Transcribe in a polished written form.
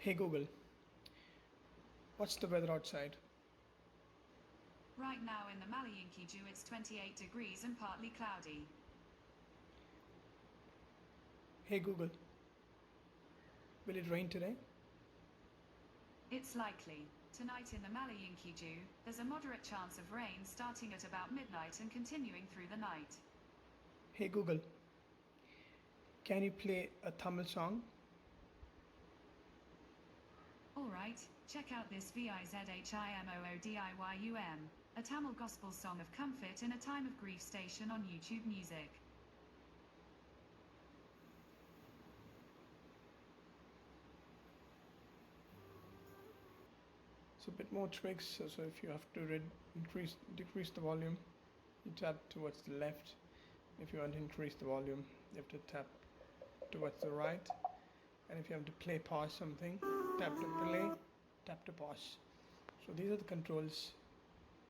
Hey Google, what's the weather outside? Right now in the Maliyinki it's 28 degrees and partly cloudy. Hey Google, will it rain today? It's likely. Tonight in the Maliyinki there's a moderate chance of rain starting at about midnight and continuing through the night. Hey Google, can you play a Tamil song? Alright, check out this Vizhimoodiym, a Tamil gospel song of comfort in a time of grief station on YouTube Music. So a bit more tricks. So if you have to decrease the volume, you tap towards the left. If you want to increase the volume, you have to tap towards the right. And if you have to pause something, tap to play, tap to pause. So these are the controls